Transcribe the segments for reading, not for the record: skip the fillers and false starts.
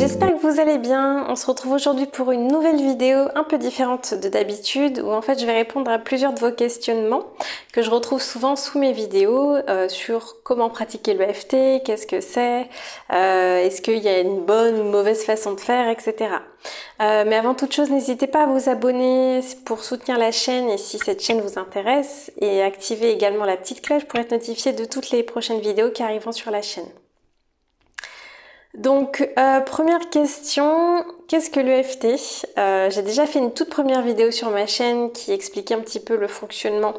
J'espère que vous allez bien. On se retrouve aujourd'hui pour une nouvelle vidéo un peu différente de d'habitude où en fait je vais répondre à plusieurs de vos questionnements que je retrouve souvent sous mes vidéos sur comment pratiquer le EFT, qu'est-ce que c'est, est-ce qu'il y a une bonne ou une mauvaise façon de faire, etc. Mais avant toute chose, n'hésitez pas à vous abonner pour soutenir la chaîne et si cette chaîne vous intéresse et activez également la petite cloche pour être notifié de toutes les prochaines vidéos qui arriveront sur la chaîne. Donc, première question, qu'est-ce que l'EFT? J'ai déjà fait une toute première vidéo sur ma chaîne qui expliquait un petit peu le fonctionnement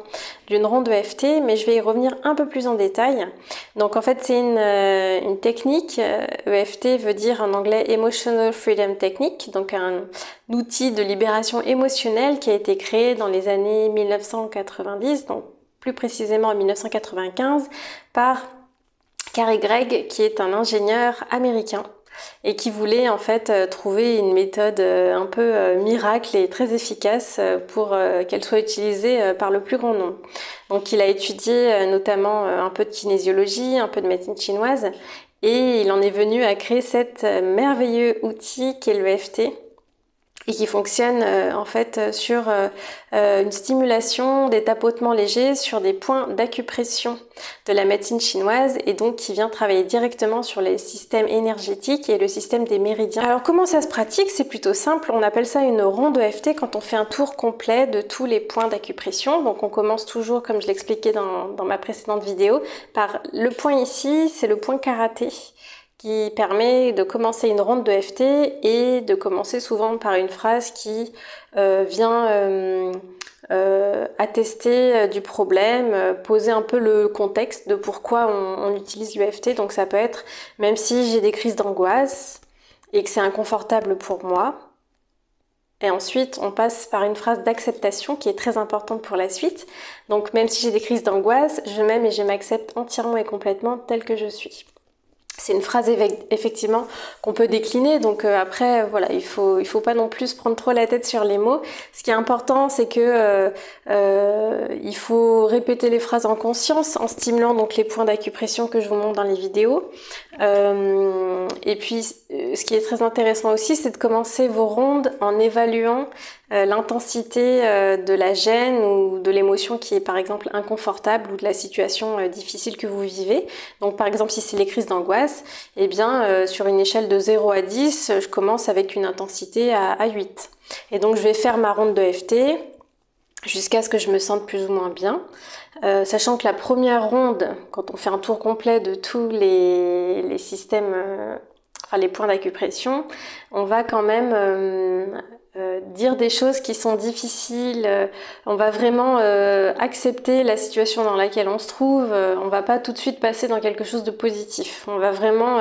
d'une ronde EFT, mais je vais y revenir un peu plus en détail. Donc en fait, c'est une technique, EFT veut dire en anglais Emotional Freedom Technique, donc un outil de libération émotionnelle qui a été créé dans les années 1990, donc plus précisément en 1995, par Carey Gregg, qui est un ingénieur américain et qui voulait en fait trouver une méthode un peu miracle et très efficace pour qu'elle soit utilisée par le plus grand nombre. Donc il a étudié notamment un peu de kinésiologie, un peu de médecine chinoise et il en est venu à créer cet merveilleux outil qu'est l'EFT et qui fonctionne en fait sur une stimulation des tapotements légers sur des points d'acupression de la médecine chinoise et donc qui vient travailler directement sur les systèmes énergétiques et le système des méridiens. Alors comment ça se pratique? C'est plutôt simple, on appelle ça une ronde EFT quand on fait un tour complet de tous les points d'acupression. Donc on commence toujours, comme je l'expliquais dans ma précédente vidéo, par le point ici, c'est le point karaté, qui permet de commencer une ronde de FT et de commencer souvent par une phrase qui vient attester du problème, poser un peu le contexte de pourquoi on utilise l'EFT. Donc ça peut être, même si j'ai des crises d'angoisse et que c'est inconfortable pour moi. Et ensuite, on passe par une phrase d'acceptation qui est très importante pour la suite. Donc même si j'ai des crises d'angoisse, je m'aime et je m'accepte entièrement et complètement telle que je suis. C'est une phrase effectivement qu'on peut décliner, donc après voilà, il faut pas non plus se prendre trop la tête sur les mots. Ce qui est important, c'est que il faut répéter les phrases en conscience, en stimulant donc les points d'acupression que je vous montre dans les vidéos. Et puis ce qui est très intéressant aussi, c'est de commencer vos rondes en évaluant l'intensité de la gêne ou de l'émotion qui est par exemple inconfortable ou de la situation difficile que vous vivez. Donc par exemple si c'est les crises d'angoisse, eh bien sur une échelle de 0 à 10, je commence avec une intensité à 8. Et donc je vais faire ma ronde de FT jusqu'à ce que je me sente plus ou moins bien. Sachant que la première ronde, quand on fait un tour complet de tous les systèmes, enfin les points d'acupression, on va quand même dire des choses qui sont difficiles, on va vraiment accepter la situation dans laquelle on se trouve, on va pas tout de suite passer dans quelque chose de positif, on va vraiment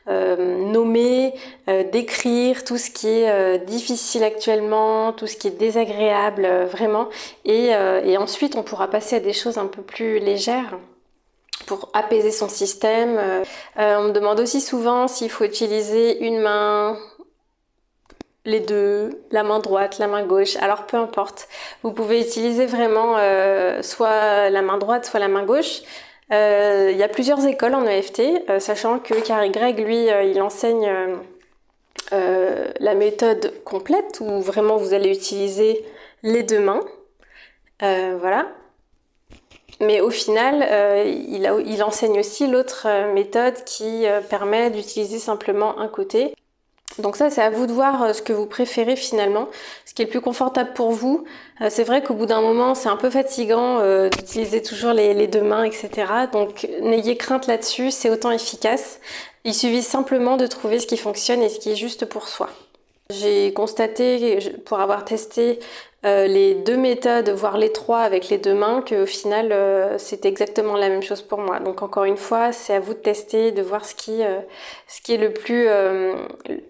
nommer, décrire tout ce qui est difficile actuellement, tout ce qui est désagréable vraiment, et ensuite on pourra passer à des choses un peu plus légères pour apaiser son système. On me demande aussi souvent s'il faut utiliser une main, les deux, la main droite, la main gauche, alors peu importe. Vous pouvez utiliser vraiment soit la main droite, soit la main gauche. Il y a plusieurs écoles en EFT, sachant que Carey Gregg, lui, il enseigne la méthode complète, où vraiment vous allez utiliser les deux mains. Voilà. Mais au final, il enseigne aussi l'autre méthode qui permet d'utiliser simplement un côté. Donc ça, c'est à vous de voir ce que vous préférez finalement, ce qui est le plus confortable pour vous. C'est vrai qu'au bout d'un moment, c'est un peu fatigant d'utiliser toujours les deux mains, etc. Donc n'ayez crainte là-dessus, c'est autant efficace. Il suffit simplement de trouver ce qui fonctionne et ce qui est juste pour soi. J'ai constaté, pour avoir testé les deux méthodes, voire les trois avec les deux mains, qu'au final c'est exactement la même chose pour moi. Donc encore une fois, c'est à vous de tester, de voir ce qui est le plus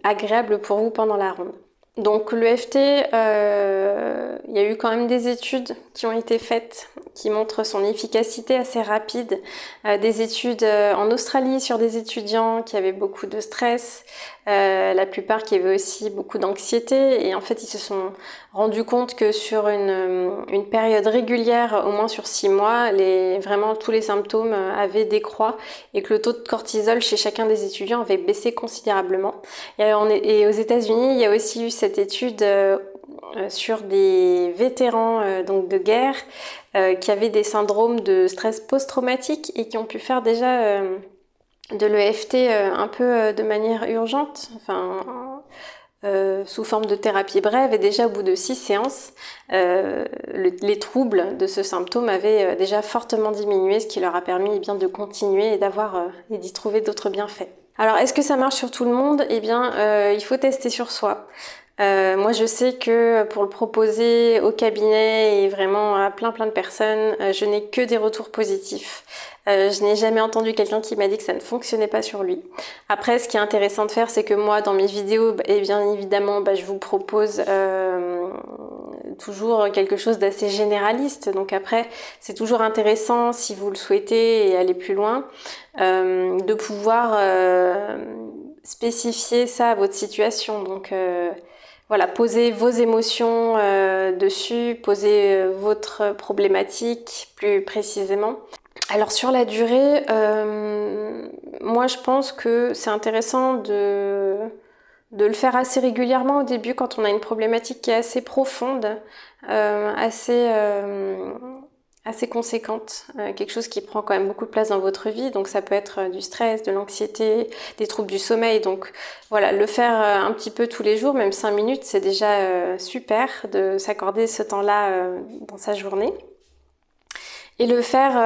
agréable pour vous pendant la ronde. Donc l'EFT, il y a eu quand même des études qui ont été faites qui montrent son efficacité assez rapide. Des études en Australie sur des étudiants qui avaient beaucoup de stress, la plupart qui avaient aussi beaucoup d'anxiété. Et en fait, ils se sont rendus compte que sur une période régulière, au moins sur 6 mois, vraiment tous les symptômes avaient décroît et que le taux de cortisol chez chacun des étudiants avait baissé considérablement. Et aux États-Unis, il y a aussi eu cette étude sur des vétérans donc de guerre qui avaient des syndromes de stress post-traumatique et qui ont pu faire déjà de l'EFT un peu de manière urgente, sous forme de thérapie brève. Et déjà au bout de 6 séances, les troubles de ce symptôme avaient déjà fortement diminué, ce qui leur a permis bien de continuer et d'y trouver d'autres bienfaits. Alors, est-ce que ça marche sur tout le monde? Eh bien, il faut tester sur soi. Moi, je sais que pour le proposer au cabinet et vraiment à plein de personnes, je n'ai que des retours positifs. Je n'ai jamais entendu quelqu'un qui m'a dit que ça ne fonctionnait pas sur lui. Après, ce qui est intéressant de faire, c'est que moi, dans mes vidéos, et bien évidemment, je vous propose toujours quelque chose d'assez généraliste. Donc après, c'est toujours intéressant, si vous le souhaitez et aller plus loin, de pouvoir spécifier ça à votre situation. Donc voilà, posez vos émotions dessus, posez votre problématique plus précisément. Alors sur la durée, moi je pense que c'est intéressant de le faire assez régulièrement au début quand on a une problématique qui est assez profonde, assez conséquente, quelque chose qui prend quand même beaucoup de place dans votre vie. Donc ça peut être du stress, de l'anxiété, des troubles du sommeil. Donc voilà, le faire un petit peu tous les jours, même 5 minutes, c'est déjà super de s'accorder ce temps-là dans sa journée. Et le faire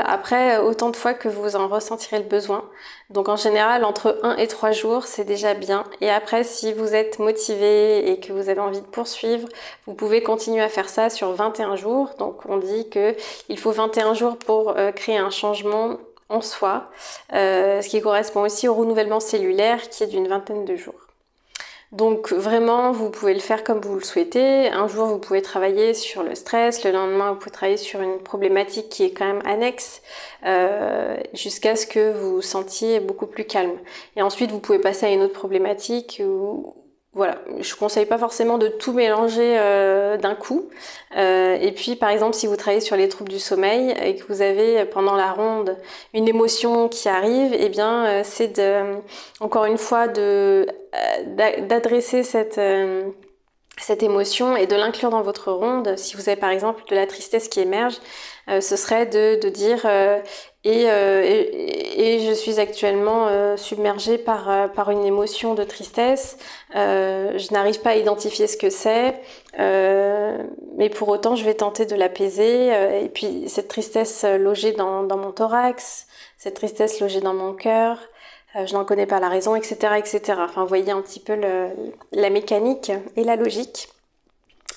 après autant de fois que vous en ressentirez le besoin. Donc en général, entre 1 et 3 jours, c'est déjà bien. Et après, si vous êtes motivé et que vous avez envie de poursuivre, vous pouvez continuer à faire ça sur 21 jours. Donc on dit qu'il faut 21 jours pour créer un changement en soi, ce qui correspond aussi au renouvellement cellulaire qui est d'une vingtaine de jours. Donc vraiment, vous pouvez le faire comme vous le souhaitez. Un jour, vous pouvez travailler sur le stress. Le lendemain, vous pouvez travailler sur une problématique qui est quand même annexe jusqu'à ce que vous vous sentiez beaucoup plus calme. Et ensuite, vous pouvez passer à une autre problématique voilà, je conseille pas forcément de tout mélanger d'un coup. Et puis, par exemple, si vous travaillez sur les troubles du sommeil et que vous avez pendant la ronde une émotion qui arrive, eh bien, c'est encore une fois d'adresser cette émotion et de l'inclure dans votre ronde. Si vous avez par exemple de la tristesse qui émerge, ce serait de dire et je suis actuellement submergée par une émotion de tristesse. Je n'arrive pas à identifier ce que c'est, mais pour autant je vais tenter de l'apaiser. Et puis cette tristesse logée dans mon thorax, cette tristesse logée dans mon cœur. Je n'en connais pas la raison, etc., etc. Enfin, vous voyez un petit peu la mécanique et la logique.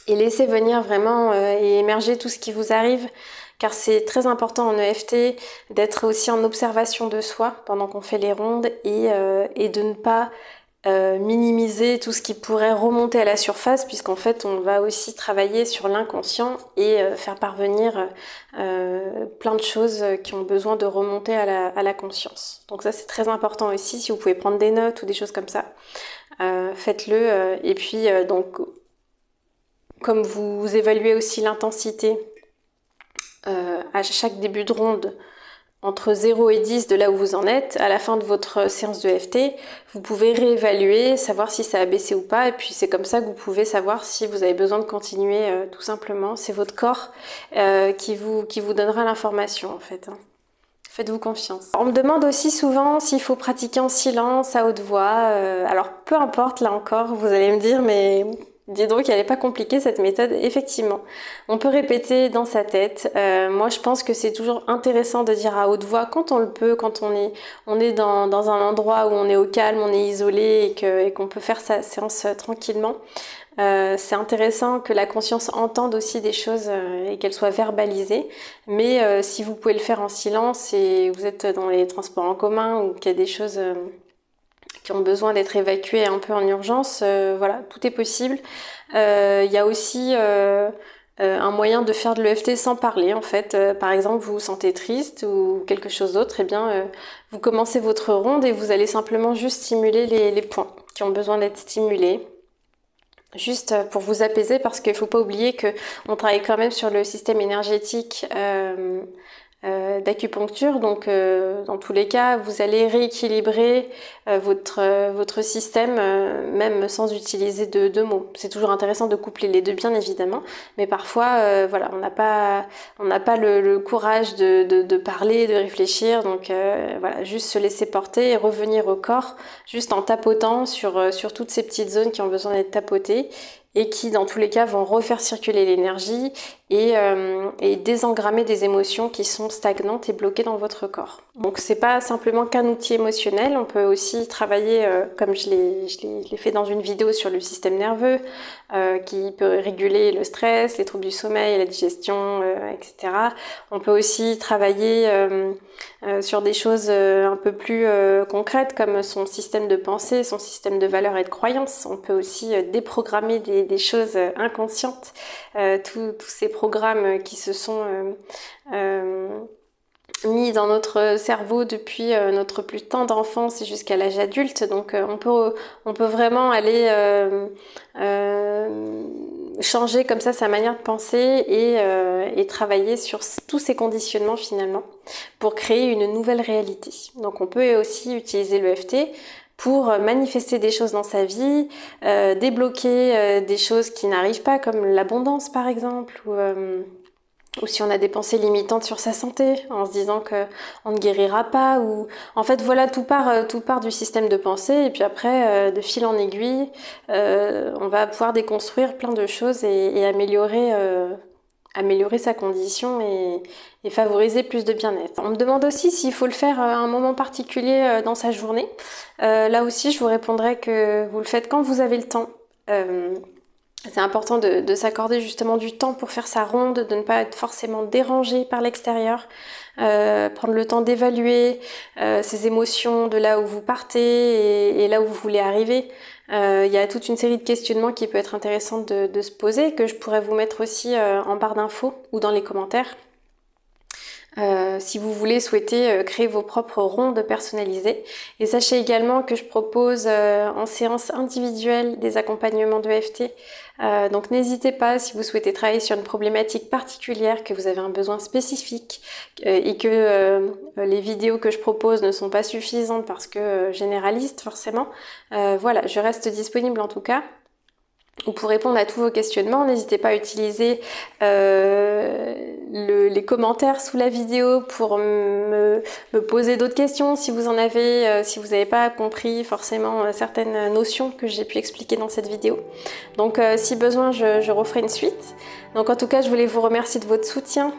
Et laissez venir vraiment et émerger tout ce qui vous arrive, car c'est très important en EFT d'être aussi en observation de soi pendant qu'on fait les rondes et de ne pas minimiser tout ce qui pourrait remonter à la surface, puisqu'en fait on va aussi travailler sur l'inconscient et faire parvenir plein de choses qui ont besoin de remonter à la conscience. Donc ça c'est très important aussi, si vous pouvez prendre des notes ou des choses comme ça, faites-le. Et puis donc comme vous évaluez aussi l'intensité à chaque début de ronde, entre 0 et 10 de là où vous en êtes, à la fin de votre séance de EFT, vous pouvez réévaluer, savoir si ça a baissé ou pas, et puis c'est comme ça que vous pouvez savoir si vous avez besoin de continuer tout simplement. C'est votre corps qui vous donnera l'information en fait. Faites-vous confiance. On me demande aussi souvent s'il faut pratiquer en silence, à haute voix. Alors peu importe, là encore, vous allez me dire, mais dis donc, elle n'est pas compliquée cette méthode. Effectivement, on peut répéter dans sa tête. Moi, je pense que c'est toujours intéressant de dire à haute voix quand on le peut, quand on est dans un endroit où on est au calme, on est isolé et qu'on peut faire sa séance tranquillement. C'est intéressant que la conscience entende aussi des choses et qu'elles soient verbalisées. Mais si vous pouvez le faire en silence et vous êtes dans les transports en commun ou qu'il y a des choses qui ont besoin d'être évacués un peu en urgence, voilà, tout est possible. Il y a aussi un moyen de faire de l'EFT sans parler en fait. Par exemple, vous vous sentez triste ou quelque chose d'autre, et bien vous commencez votre ronde et vous allez simplement juste stimuler les points qui ont besoin d'être stimulés. Juste pour vous apaiser, parce qu'il ne faut pas oublier que on travaille quand même sur le système énergétique d'acupuncture, donc dans tous les cas vous allez rééquilibrer votre système même sans utiliser de mots. C'est toujours intéressant de coupler les deux bien évidemment, mais parfois voilà, on n'a pas le courage de parler, de réfléchir, donc voilà, juste se laisser porter et revenir au corps juste en tapotant sur toutes ces petites zones qui ont besoin d'être tapotées et qui dans tous les cas vont refaire circuler l'énergie et désengrammer des émotions qui sont stagnantes et bloquées dans votre corps. Donc c'est pas simplement qu'un outil émotionnel, on peut aussi travailler, comme je l'ai fait dans une vidéo sur le système nerveux, qui peut réguler le stress, les troubles du sommeil, la digestion, etc. On peut aussi travailler sur des choses un peu plus concrètes comme son système de pensée, son système de valeurs et de croyances. On peut aussi déprogrammer des choses inconscientes, tous ces programmes qui se sont mis dans notre cerveau depuis notre plus tendre enfance et jusqu'à l'âge adulte. Donc on peut vraiment aller changer comme ça sa manière de penser et travailler sur tous ces conditionnements finalement pour créer une nouvelle réalité. Donc on peut aussi utiliser l'EFT pour manifester des choses dans sa vie, débloquer des choses qui n'arrivent pas, comme l'abondance par exemple, ou si on a des pensées limitantes sur sa santé, en se disant que on ne guérira pas, ou en fait voilà, tout part du système de pensée, et puis après de fil en aiguille, on va pouvoir déconstruire plein de choses et améliorer sa condition et favoriser plus de bien-être. On me demande aussi s'il faut le faire à un moment particulier dans sa journée. Là aussi, je vous répondrai que vous le faites quand vous avez le temps. C'est important de s'accorder justement du temps pour faire sa ronde, de ne pas être forcément dérangé par l'extérieur, prendre le temps d'évaluer ses émotions de là où vous partez et là où vous voulez arriver. Il y a toute une série de questionnements qui peut être intéressant de se poser, que je pourrais vous mettre aussi en barre d'infos ou dans les commentaires. Si vous voulez souhaiter créer vos propres rondes personnalisées. Et sachez également que je propose en séance individuelle des accompagnements de EFT. Donc n'hésitez pas, si vous souhaitez travailler sur une problématique particulière, que vous avez un besoin spécifique et que les vidéos que je propose ne sont pas suffisantes parce que généralistes forcément. Voilà, je reste disponible en tout cas. Ou pour répondre à tous vos questionnements, n'hésitez pas à utiliser les commentaires sous la vidéo pour me poser d'autres questions si vous en avez, si vous n'avez pas compris forcément certaines notions que j'ai pu expliquer dans cette vidéo. Donc si besoin, je referai une suite. Donc en tout cas, je voulais vous remercier de votre soutien,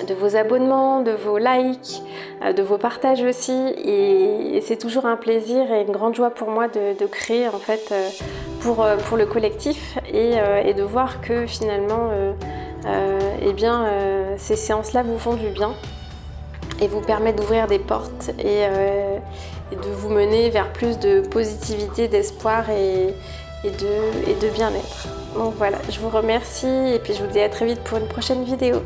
de vos abonnements, de vos likes, de vos partages aussi, et c'est toujours un plaisir et une grande joie pour moi de créer en fait pour le collectif et de voir que finalement ces séances-là vous font du bien et vous permettent d'ouvrir des portes et de vous mener vers plus de positivité, d'espoir et de bien-être. Donc voilà, je vous remercie et puis je vous dis à très vite pour une prochaine vidéo.